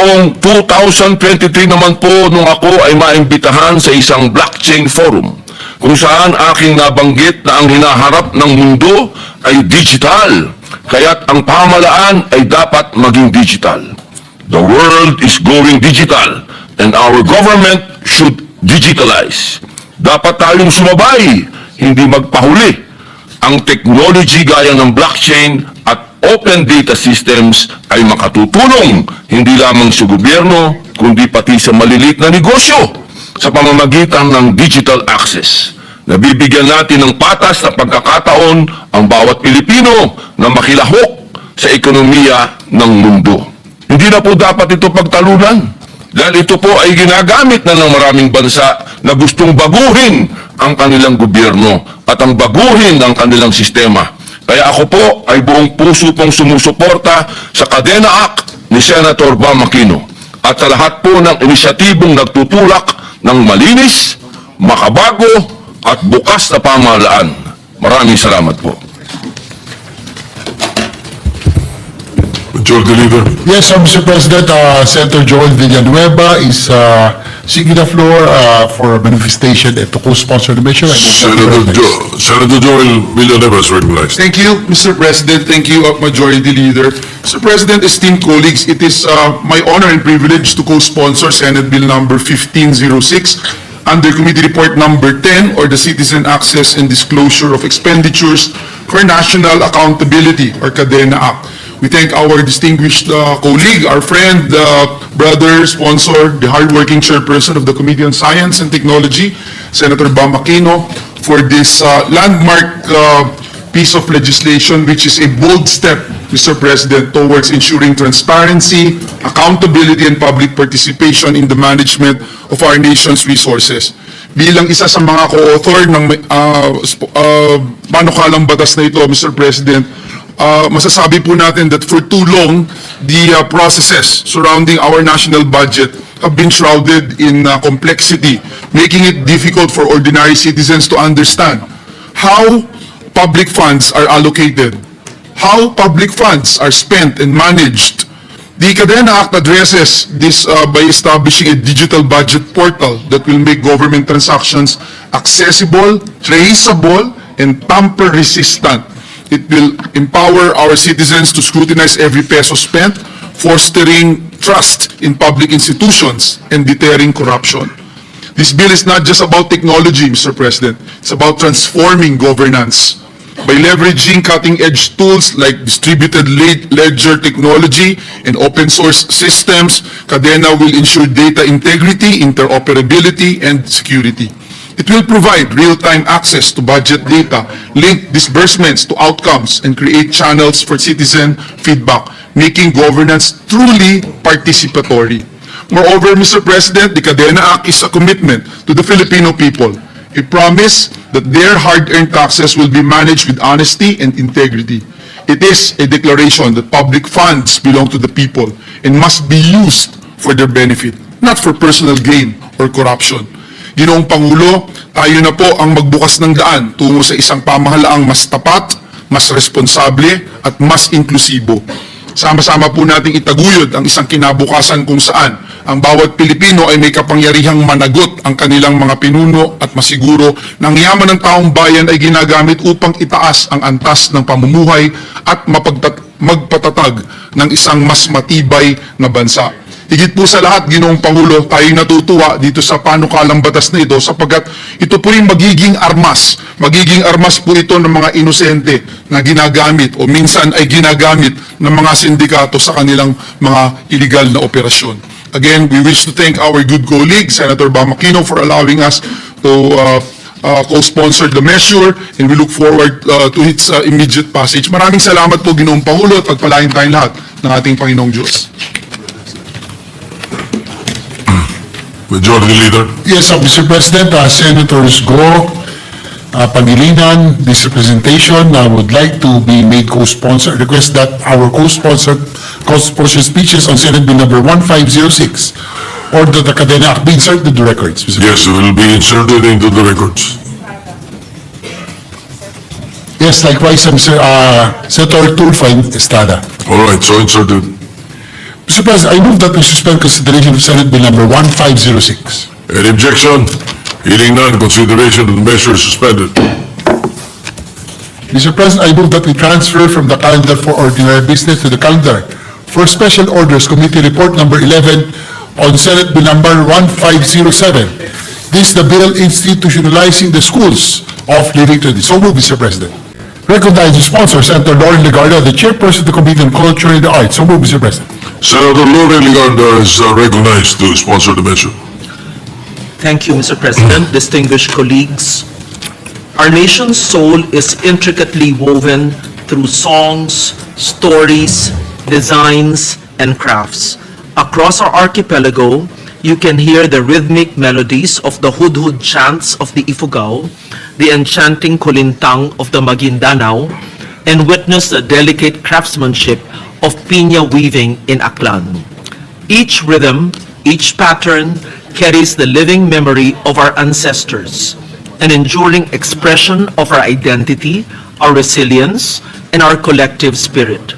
Noong 2023 naman po, nung ako ay maimbitahan sa isang blockchain forum, kung saan aking nabanggit na ang hinaharap ng mundo ay digital, kaya't ang pamahalaan ay dapat maging digital. The world is going digital, and our government should digitalize. Dapat tayong sumabay, hindi magpahuli. Ang technology gaya ng blockchain at open data systems ay makatutulong hindi lamang sa gobyerno, kundi pati sa maliliit na negosyo sa pamamagitan ng digital access. Nabibigyan natin ng patas na pagkakataon ang bawat Pilipino na makilahok sa ekonomiya ng mundo. Hindi na po dapat ito pagtalunan dahil ito po ay ginagamit na ng maraming bansa na gustong baguhin ang kanilang gobyerno at ang baguhin ang kanilang sistema. Kaya ako po ay buong puso pong sumusuporta sa Kadena Act ni Senator Aquino at sa lahat po ng inisyatibong nagtutulak ng malinis, makabago at bukas na pamahalaan. Maraming salamat po. Majority Leader. Yes, Mr. President, Senator Joel Villanueva is seeking the floor for manifestation and to co-sponsor the measure. Senator Joel Villanueva is recognized. Thank you, Mr. President. Thank you, Majority Leader. Mr. President, esteemed colleagues, it is my honor and privilege to co-sponsor Senate Bill number 1506 under Committee Report number 10, or the Citizen Access and Disclosure of Expenditures for National Accountability, or Kadena Act. We thank our distinguished colleague, our friend, brother, sponsor, the hardworking chairperson of the Committee on Science and Technology, Senator Aquino, for this landmark piece of legislation, which is a bold step, Mr. President, towards ensuring transparency, accountability, and public participation in the management of our nation's resources. Bilang isa sa mga co-author ng panukalang batas na ito, Mr. President, masasabi po natin that for too long, the processes surrounding our national budget have been shrouded in complexity, making it difficult for ordinary citizens to understand how public funds are allocated, how public funds are spent and managed. The Kadena Act addresses this by establishing a digital budget portal that will make government transactions accessible, traceable, and tamper-resistant. It will empower our citizens to scrutinize every peso spent, fostering trust in public institutions and deterring corruption. This bill is not just about technology, Mr. President. It's about transforming governance. By leveraging cutting-edge tools like distributed ledger technology and open-source systems, Kadena will ensure data integrity, interoperability, and security. It will provide real-time access to budget data, link disbursements to outcomes, and create channels for citizen feedback, making governance truly participatory. Moreover, Mr. President, the Kadena Act is a commitment to the Filipino people, a promise that their hard-earned taxes will be managed with honesty and integrity. It is a declaration that public funds belong to the people and must be used for their benefit, not for personal gain or corruption. Ginoong Pangulo, tayo na po ang magbukas ng daan tungo sa isang pamahalaang mas tapat, mas responsable, at mas inklusibo. Sama-sama po nating itaguyod ang isang kinabukasan kung saan ang bawat Pilipino ay may kapangyarihang managot ang kanilang mga pinuno at masiguro na ang yaman ng taong bayan ay ginagamit upang itaas ang antas ng pamumuhay at magpatatag ng isang mas matibay na bansa. Higit po sa lahat, Ginoong Pangulo, tayo'y natutuwa dito sa panukalang batas na ito sapagkat ito po rin magiging armas. Magiging armas po ito ng mga inosente na ginagamit o minsan ay ginagamit ng mga sindikato sa kanilang mga illegal na operasyon. Again, we wish to thank our good colleague, Senator Aquino, for allowing us to co-sponsor the measure, and we look forward to its immediate passage. Maraming salamat po, Ginoong Pangulo, at pagpalain tayong lahat ng ating Panginoong Diyos. Majority Leader. Yes, Mr. President, Senators Go, Pangilinan, this representation would like to be made co-sponsor. Request that our co-sponsor speeches on Senate Bill number 1506 or that the Kadena Act be inserted to the records. Mr. Yes, it will be inserted into the records. Yes, likewise, Senator Tulfo Estrada. All right, so inserted. Mr. President, I move that we suspend consideration of Senate Bill number 1506. Any objection? Hearing none, consideration of the measure is suspended. Mr. President, I move that we transfer from the calendar for ordinary business to the calendar for Special Orders Committee Report number 11 on Senate Bill number 1507. This is the bill institutionalizing the schools of living tradition. So move, Mr. President. Recognize the sponsor, Senator Lauren Legarda, the chairperson of the Committee on Culture and the Arts. So move, Mr. President. Senator Lauren Legarda is recognized to sponsor the measure. Thank you, Mr. President, distinguished colleagues. Our nation's soul is intricately woven through songs, stories, designs, and crafts. Across our archipelago, you can hear the rhythmic melodies of the hudhud chants of the Ifugao, the enchanting kulintang of the Maguindanao, and witness the delicate craftsmanship of piña weaving in Aklan. Each rhythm, each pattern carries the living memory of our ancestors, an enduring expression of our identity, our resilience, and our collective spirit.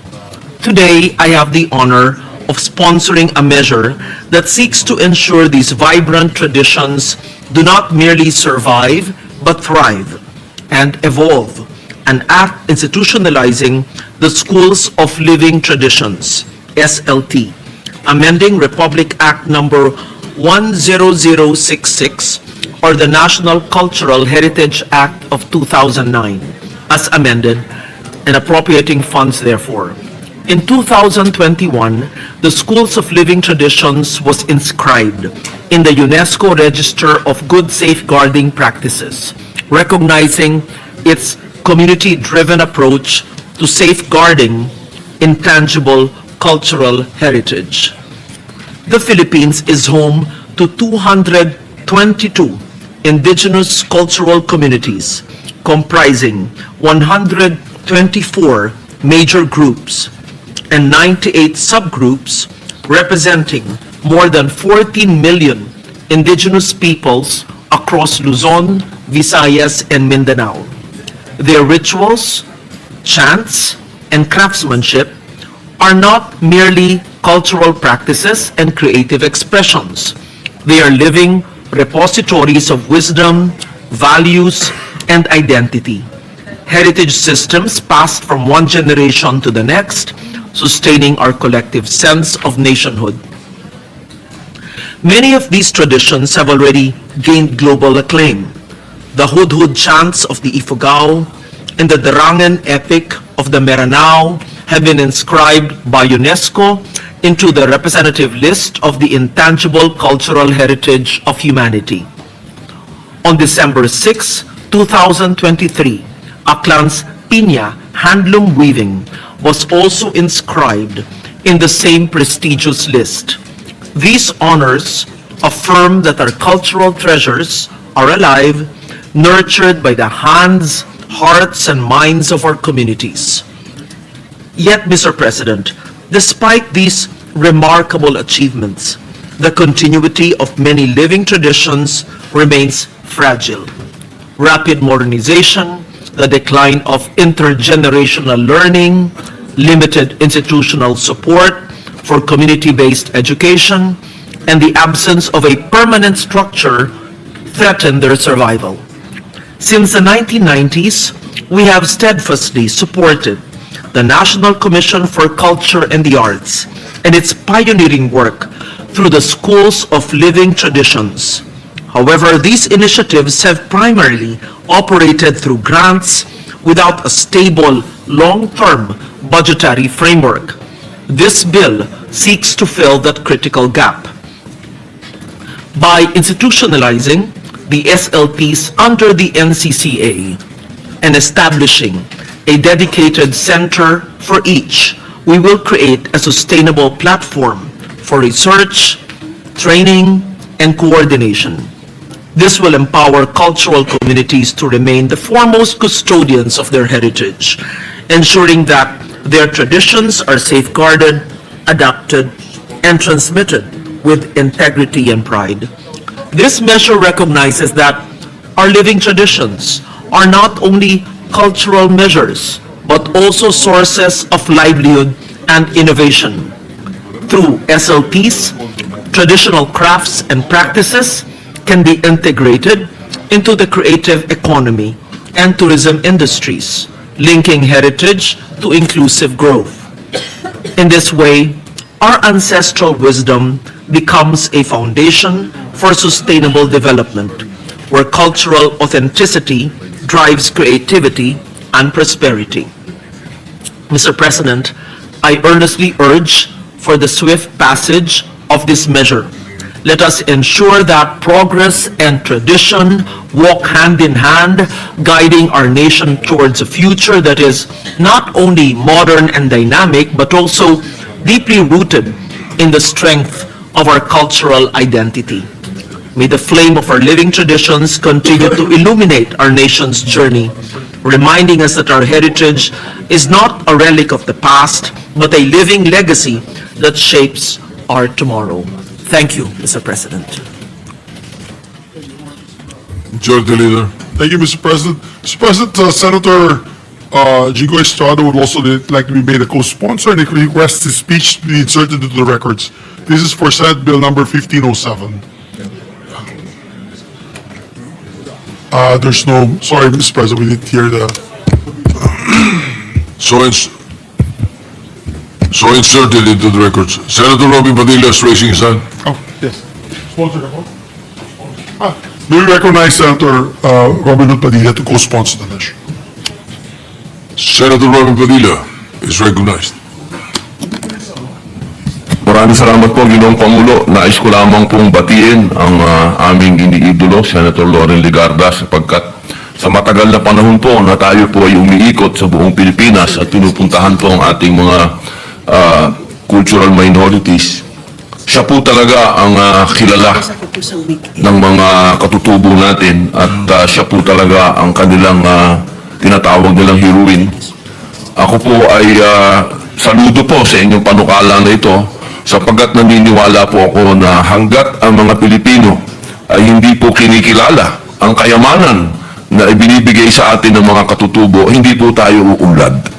Today, I have the honor of sponsoring a measure that seeks to ensure these vibrant traditions do not merely survive, but thrive and evolve, an act institutionalizing the Schools of Living Traditions, SLT, amending Republic Act number 10066, or the National Cultural Heritage Act of 2009, as amended, and appropriating funds therefore. In 2021, the Schools of Living Traditions was inscribed in the UNESCO Register of Good Safeguarding Practices, recognizing its community-driven approach to safeguarding intangible cultural heritage. The Philippines is home to 222 indigenous cultural communities comprising 124 major groups and 98 subgroups representing more than 14 million indigenous peoples across Luzon, Visayas, and Mindanao. Their rituals, chants, and craftsmanship are not merely cultural practices and creative expressions. They are living repositories of wisdom, values, and identity. Heritage systems passed from one generation to the next, sustaining our collective sense of nationhood. Many of these traditions have already gained global acclaim. The hudhud chants of the Ifugao and the Darangan epic of the Meranao have been inscribed by UNESCO into the representative list of the intangible cultural heritage of humanity. On December 6, 2023, Aklan's piña handloom weaving was also inscribed in the same prestigious list. These honors affirm that our cultural treasures are alive, nurtured by the hands, hearts, and minds of our communities. Yet, Mr. President, despite these remarkable achievements, the continuity of many living traditions remains fragile. Rapid modernization, the decline of intergenerational learning, limited institutional support for community-based education, and the absence of a permanent structure threaten their survival. Since the 1990s, we have steadfastly supported the National Commission for Culture and the Arts and its pioneering work through the Schools of Living Traditions. However, these initiatives have primarily operated through grants without a stable, long-term budgetary framework. This bill seeks to fill that critical gap. By institutionalizing the SLPs under the NCCA and establishing a dedicated center for each, we will create a sustainable platform for research, training, and coordination. This will empower cultural communities to remain the foremost custodians of their heritage, ensuring that their traditions are safeguarded, adapted, and transmitted with integrity and pride. This measure recognizes that our living traditions are not only cultural measures, but also sources of livelihood and innovation. through SLPs, traditional crafts and practices can be integrated into the creative economy and tourism industries, linking heritage to inclusive growth. In this way, our ancestral wisdom becomes a foundation for sustainable development, where cultural authenticity drives creativity and prosperity. Mr. President, I earnestly urge for the swift passage of this measure. Let us ensure that progress and tradition walk hand in hand, guiding our nation towards a future that is not only modern and dynamic, but also deeply rooted in the strength of our cultural identity. May the flame of our living traditions continue to illuminate our nation's journey, reminding us that our heritage is not a relic of the past, but a living legacy that shapes our tomorrow. Thank you, Mr. President. Majority Leader. Thank you, Mr. President. Mr. President, Senator Jigo Estrada would also like to be made a co-sponsor and requests his speech to be inserted into the records. This is for Senate Bill number 1507. There's no, sorry, Mr. President, we didn't hear the, So inserted into the records. Senator Robin Padilla is raising his hand. oh, yes. Sponsor ako? May we recognize Senator Robin Hood Padilla to co-sponsor the measure. Senator Robin Padilla is recognized. Maraming salamat po, Ginoong Pangulo. Nais ko lamang pong batiin ang aming iniidolo, Senator Loren Legarda, sapagkat sa matagal na panahon po na tayo po ay umiikot sa buong Pilipinas at pinupuntahan po ang ating mga cultural minorities. Siya po talaga ang kilala ng mga katutubo natin at siya po talaga ang kanilang tinatawag nilang heroine. Ako po ay saludo po sa inyong panukala na ito sapagkat naniniwala po ako na hanggat ang mga Pilipino ay hindi po kinikilala ang kayamanan na ibinibigay sa atin ng mga katutubo, hindi po tayo uunlad.